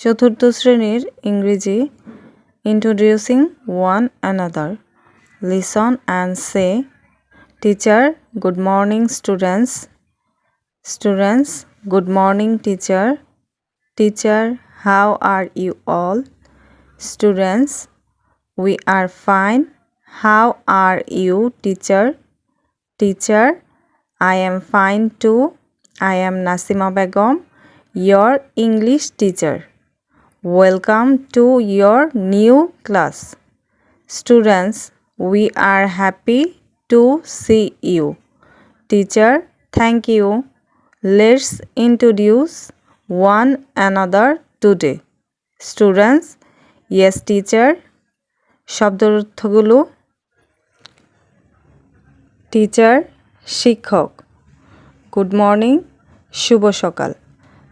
চতুর্থ শ্রেণীর ইংরেজি introducing one another listen and say teacher good morning students students good morning teacher teacher how are you all students we are fine how are you teacher teacher I am fine too I am Nasima Begum your English teacher welcome to your new class students we are happy to see you teacher thank you let's introduce one another today students yes teacher শব্দের অর্থগুলো teacher শিক্ষক good morning শুভ সকাল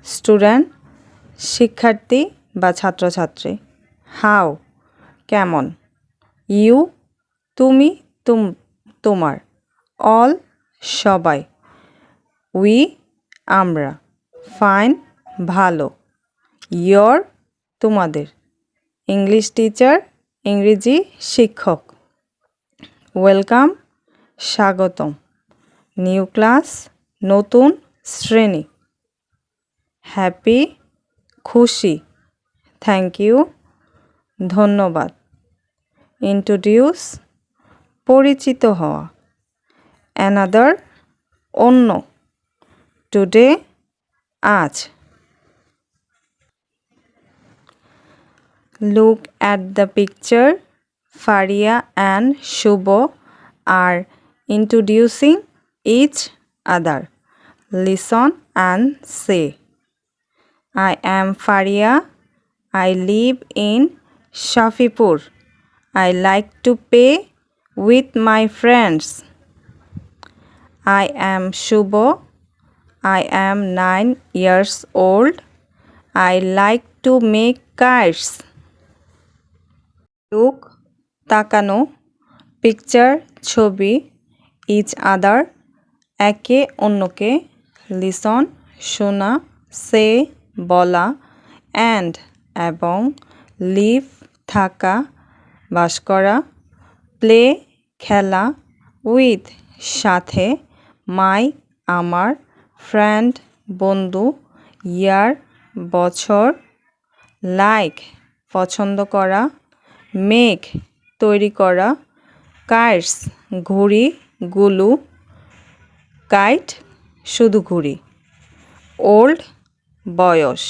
student শিক্ষার্থী বা ছাত্রছাত্রী how কেমন you তুমি তোমার অল সবাই উই আমরা ফাইন ভালো ইয়োর তোমাদের ইংলিশ টিচার ইংরেজি শিক্ষক ওয়েলকাম স্বাগতম নিউ ক্লাস নতুন শ্রেণী হ্যাপি খুশি থ্যাংক ইউ ধন্যবাদ ইন্ট্রোডিউস পরিচিত হওয়া অ্যানাদার অন্য টুডে আজ Look at the picture. Faria and Shubho are introducing each other. Listen and say. I am Faria. I live in Shafipur. I like to play with my friends. I am Shubho. I am 9 years old. I like to make kites. Look তাকানো picture ছবি each other একে অন্যকে listen শোনা সে বলা and এবং leave থাকা বাস করা play খেলা উইথ সাথে মাই আমার ফ্রেন্ড বন্ধু ইয়ার বছর লাইক পছন্দ করা মেক তৈরি করা কাইটস ঘুড়ি গুলু কাইট শুধু ঘুড়ি ওল্ড বয়স